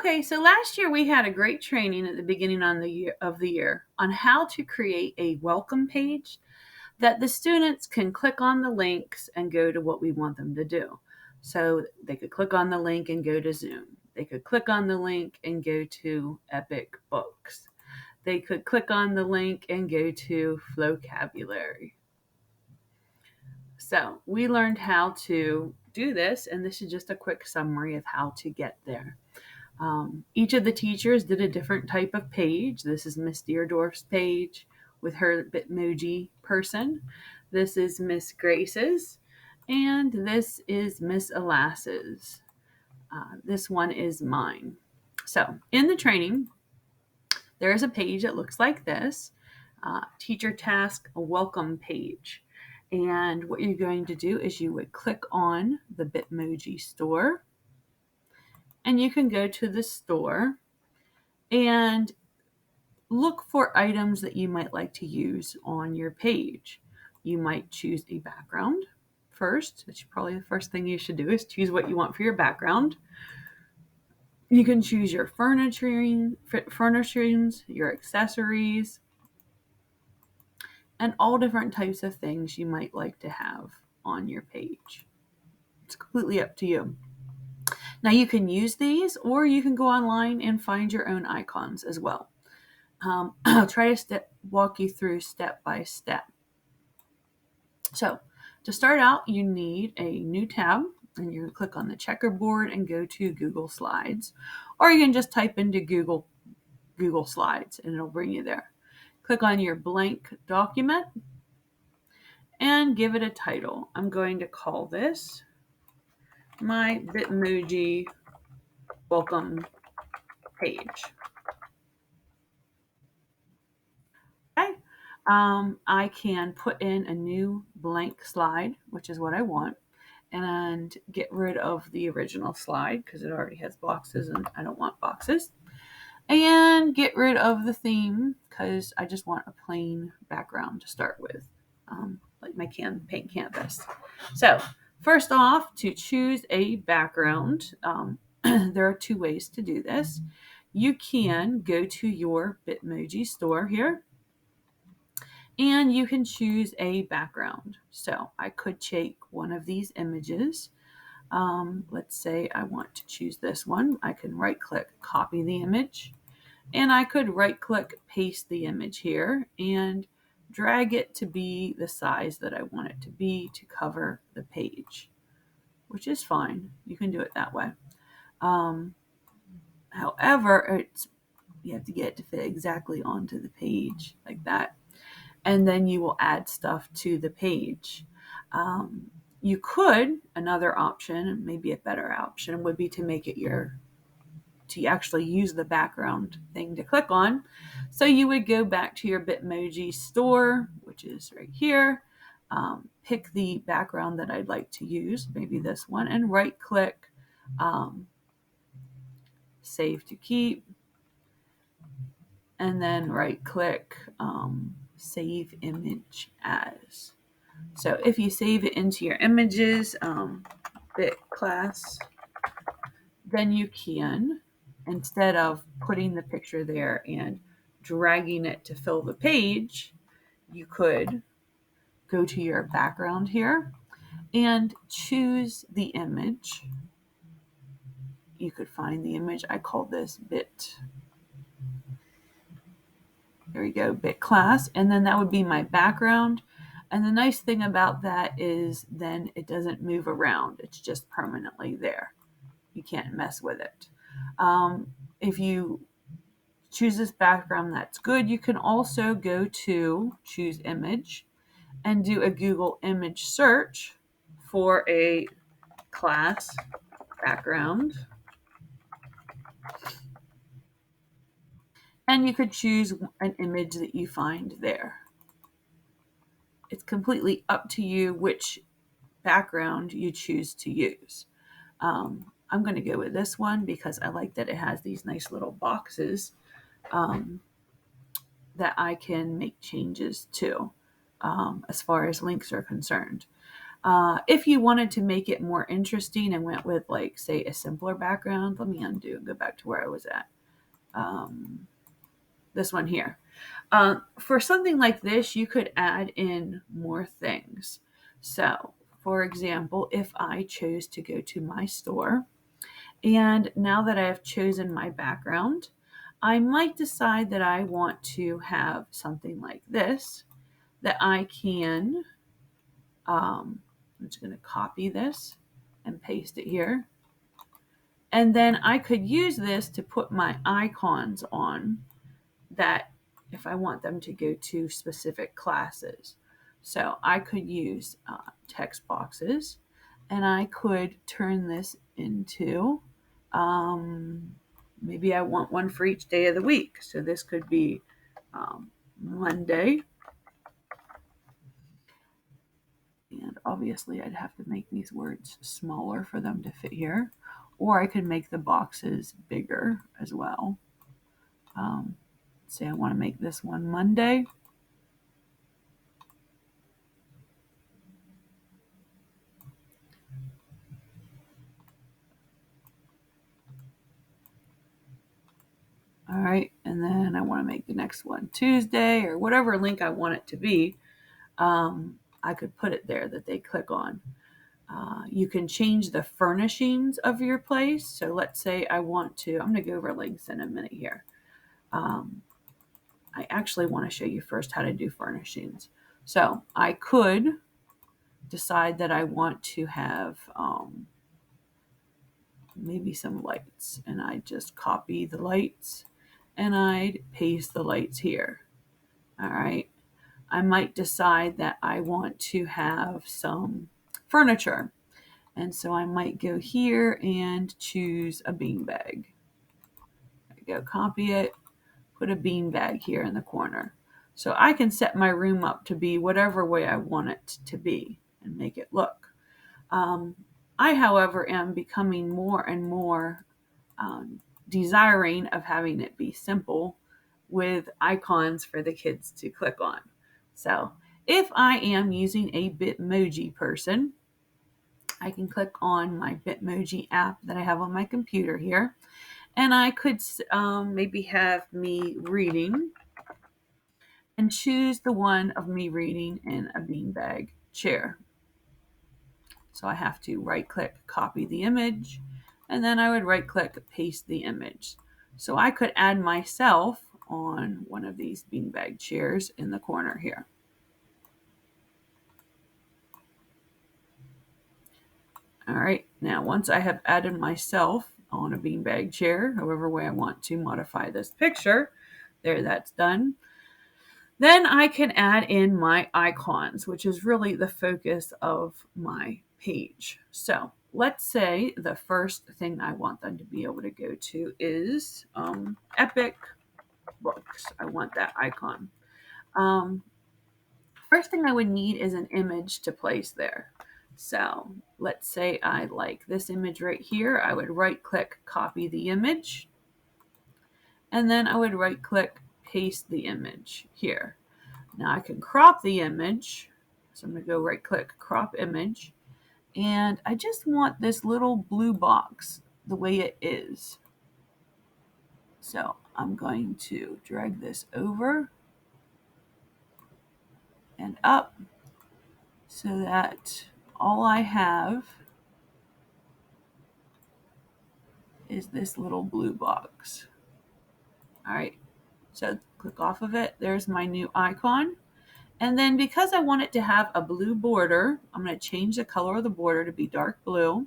Okay, so last year we had a great training at the beginning of the year on how to create a welcome page that the students can click on the links and go to what we want them to do. So they could click on the link and go to Zoom. They could click on the link and go to Epic Books. They could click on the link and go to Flocabulary. So we learned how to do this, and this is just a quick summary of how to get there. Each of the teachers did a different type of page. This is Miss Deerdorf's page with her Bitmoji person. This is Miss Grace's, and this is Miss Alas's. This one is mine. So in the training, there is a page that looks like this. Teacher task, a welcome page. And what you're going to do is you would click on the Bitmoji store, and you can go to the store and look for items that you might like to use on your page. You might choose a background first. That's probably the first thing you should do is choose what you want for your background. You can choose your furnishings, your accessories, and all different types of things you might like to have on your page. It's completely up to you. Now you can use these, or you can go online and find your own icons as well. I'll try to walk you through step by step. So to start out, you need a new tab, and you click on the checkerboard and go to Google Slides, or you can just type into Google Slides and it'll bring you there. Click on your blank document and give it a title. I'm going to call this my Bitmoji welcome page. Okay. I can put in a new blank slide, which is what I want, and get rid of the original slide because it already has boxes and I don't want boxes. And get rid of the theme because I just want a plain background to start with, like my paint canvas. So first off, to choose a background, there are two ways to do this. You can go to your Bitmoji store here, and you can choose a background. So I could take one of these images. Let's say I want to choose this one. I can right click, copy the image, and I could right click, paste the image here and drag it to be the size that I want it to be to cover the page, which is fine. You can do it that way. However, you have to get it to fit exactly onto the page like that. And then you will add stuff to the page. You could, another option, maybe a better option, would be to make it to actually use the background thing to click on. So you would go back to your Bitmoji store, which is right here, pick the background that I'd like to use, maybe this one, and right click, save to keep, and then right click, save image as. So if you save it into your images, bit class, then you can, instead of putting the picture there and dragging it to fill the page, you could go to your background here and choose the image. You could find the image. I call this bit. There we go, bit class. And then that would be my background. And the nice thing about that is then it doesn't move around. It's just permanently there. You can't mess with it. If you choose this background, that's good. You can also go to choose image and do a Google image search for a class background. And you could choose an image that you find there. It's completely up to you which background you choose to use. I'm going to go with this one because I like that it has these nice little boxes that I can make changes to as far as links are concerned. If you wanted to make it more interesting and went with, like, say, a simpler background, let me undo and go back to where I was at. This one here. For something like this, you could add in more things. So, for example, if I chose to go to my store, and now that I have chosen my background, I might decide that I want to have something like this that I can, I'm just going to copy this and paste it here. And then I could use this to put my icons on that if I want them to go to specific classes. So I could use text boxes, and I could turn this into, maybe I want one for each day of the week. So this could be Monday. And obviously I'd have to make these words smaller for them to fit here. Or I could make the boxes bigger as well. Say I want to make this one Monday. All right, and then I want to make the next one Tuesday, or whatever link I want it to be. I could put it there that they click on. You can change the furnishings of your place. So let's say I want to, I'm going to go over links in a minute here. I actually want to show you first how to do furnishings. So I could decide that I want to have maybe some lights, and I just copy the lights and I'd paste the lights here. All right. I might decide that I want to have some furniture. And so I might go here and choose a beanbag. I go copy it, put a beanbag here in the corner. So I can set my room up to be whatever way I want it to be and make it look. I, however, am becoming more and more desiring of having it be simple with icons for the kids to click on. So if I am using a Bitmoji person, I can click on my Bitmoji app that I have on my computer here, and I could maybe have me reading and choose the one of me reading in a beanbag chair. So I have to right click, copy the image, and then I would right click, paste the image. So I could add myself on one of these beanbag chairs in the corner here. All right, now once I have added myself on a beanbag chair, however way I want to modify this picture, there, that's done. Then I can add in my icons, which is really the focus of my page. So let's say the first thing I want them to be able to go to is Epic Books. I want that icon. First thing I would need is an image to place there. So let's say I like this image right here. I would right click, copy the image, and then I would right click, paste the image here. Now I can crop the image. So I'm going to go right click, crop image. And I just want this little blue box the way it is. So I'm going to drag this over and up so that all I have is this little blue box. All right, so click off of it. There's my new icon. And then because I want it to have a blue border, I'm going to change the color of the border to be dark blue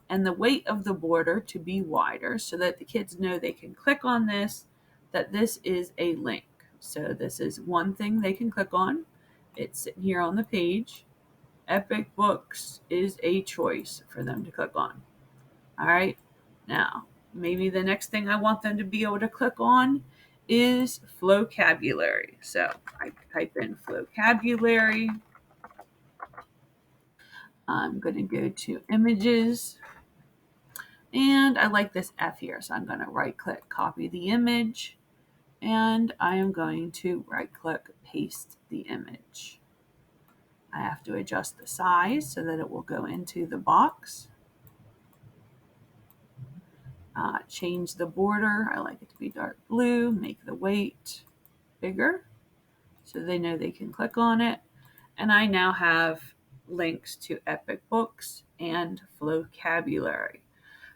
and the weight of the border to be wider so that the kids know they can click on this, that this is a link. So this is one thing they can click on. It's sitting here on the page. Epic Books is a choice for them to click on. All right. Now, maybe the next thing I want them to be able to click on is vocabulary. So I type in vocabulary. I'm going to go to images. And I like this F here. So I'm going to right click, copy the image. And I am going to right click, paste the image. I have to adjust the size so that it will go into the box. Change the border. I like it to be dark blue. Make the weight bigger so they know they can click on it. And I now have links to Epic Books and vocabulary.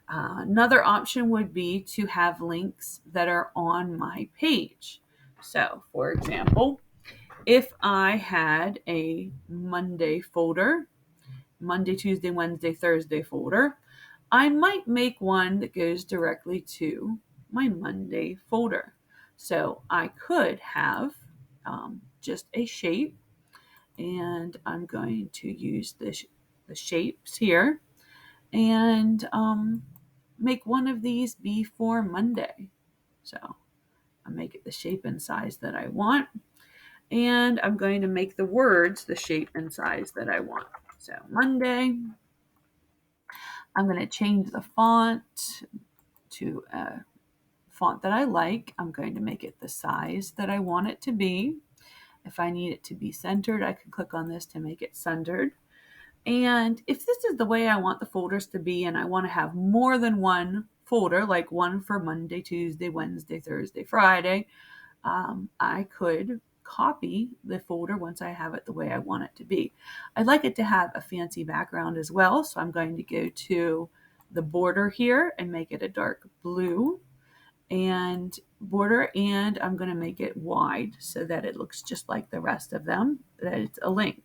Another option would be to have links that are on my page. So, for example, if I had a Monday folder, Monday, Tuesday, Wednesday, Thursday folder, I might make one that goes directly to my Monday folder. So I could have just a shape, and I'm going to use the shapes here and make one of these be for Monday. So I make it the shape and size that I want, and I'm going to make the words the shape and size that I want. So Monday, I'm going to change the font to a font that I like. I'm going to make it the size that I want it to be. If I need it to be centered, I can click on this to make it centered. And if this is the way I want the folders to be, and I want to have more than one folder, like one for Monday, Tuesday, Wednesday, Thursday, Friday, I could copy the folder once I have it the way I want it to be. I'd like it to have a fancy background as well, so I'm going to go to the border here and make it a dark blue and border, and I'm going to make it wide so that it looks just like the rest of them, that it's a link.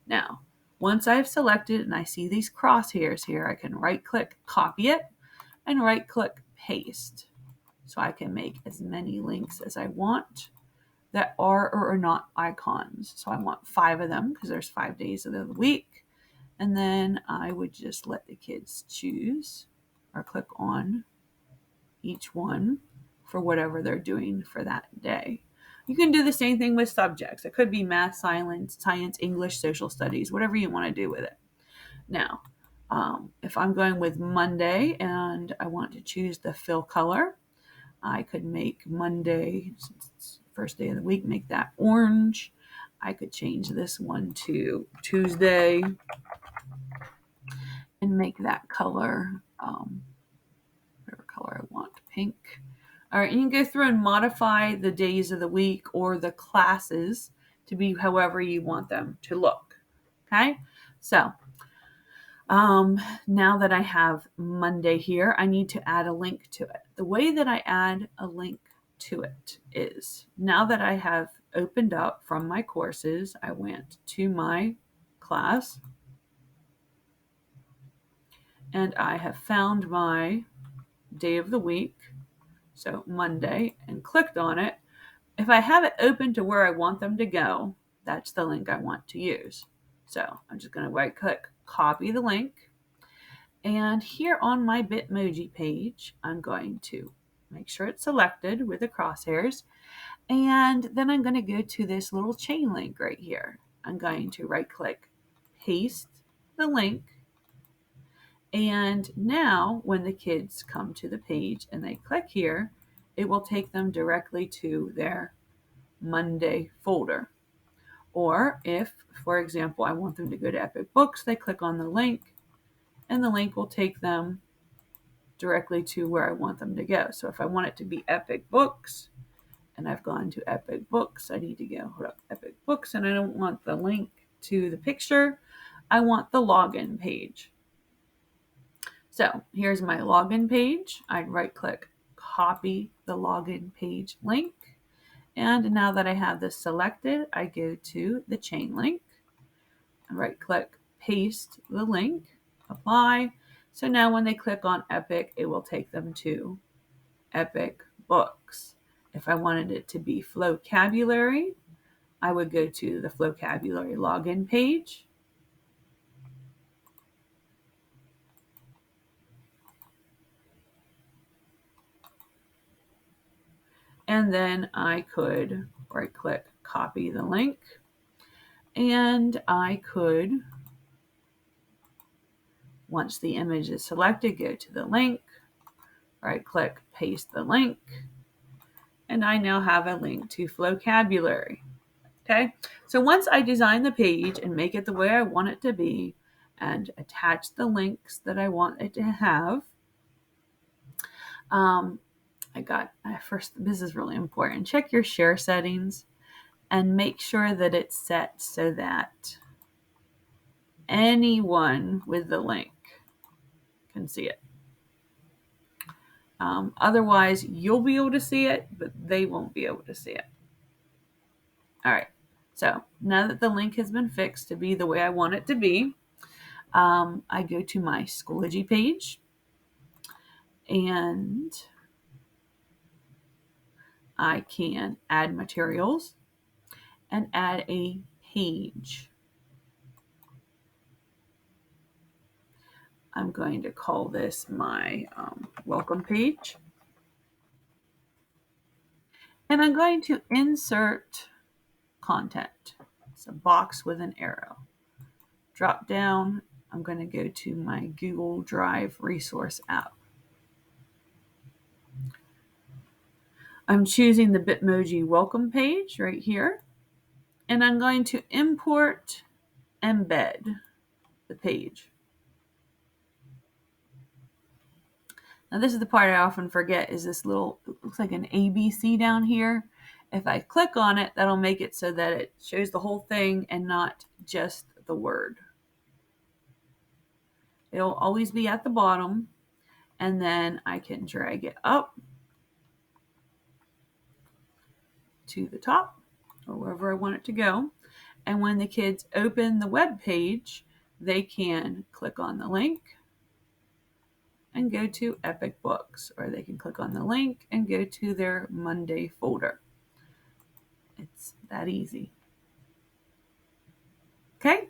Now, once I've selected and I see these crosshairs here, I can right click, copy it, and right click, paste. So I can make as many links as I want that are or are not icons. So I want 5 of them because there's 5 days of the week. And then I would just let the kids choose or click on each one for whatever they're doing for that day. You can do the same thing with subjects. It could be math, science, English, social studies, whatever you want to do with it. Now, if I'm going with Monday and I want to choose the fill color, I could make Monday, since it's the first day of the week, make that orange. I could change this one to Tuesday and make that color, whatever color I want, pink. All right, and you can go through and modify the days of the week or the classes to be however you want them to look. Okay, so now that I have Monday here, I need to add a link to it. The way that I add a link to it is, now that I have opened up from my courses, I went to my class and I have found my day of the week, so Monday, and clicked on it. If I have it open to where I want them to go, that's the link I want to use. So I'm just going to right click, copy the link. And here on my Bitmoji page, I'm going to make sure it's selected with the crosshairs. And then I'm going to go to this little chain link right here. I'm going to right click, paste the link. And now when the kids come to the page and they click here, it will take them directly to their Monday folder. Or if, for example, I want them to go to Epic Books, they click on the link and the link will take them directly to where I want them to go. So if I want it to be Epic Books and I've gone to Epic Books, I need to go Epic Books, and I don't want the link to the picture. I want the login page. So here's my login page. I'd right click, copy the login page link. And now that I have this selected, I go to the chain link, right click, paste the link, apply. So now when they click on Epic, it will take them to Epic Books. If I wanted it to be vocabulary, I would go to the vocabulary login page. And then I could right click, copy the link. And I could, once the image is selected, go to the link, right click, paste the link. And I now have a link to vocabulary. Okay, so once I design the page and make it the way I want it to be and attach the links that I want it to have, first, this is really important. Check your share settings and make sure that it's set so that anyone with the link can see it. Otherwise, you'll be able to see it, but they won't be able to see it. All right, so now that the link has been fixed to be the way I want it to be, I go to my Schoology page and I can add materials and add a page. I'm going to call this my welcome page. And I'm going to insert content. It's a box with an arrow. Drop down, I'm going to go to my Google Drive resource app. I'm choosing the Bitmoji welcome page right here. And I'm going to import embed the page. Now this is the part I often forget is this little, it looks like an ABC down here. If I click on it, that'll make it so that it shows the whole thing and not just the word. It'll always be at the bottom, and then I can drag it up to the top or wherever I want it to go. And when the kids open the web page, they can click on the link and go to Epic Books, or they can click on the link and go to their Monday folder. It's that easy. Okay,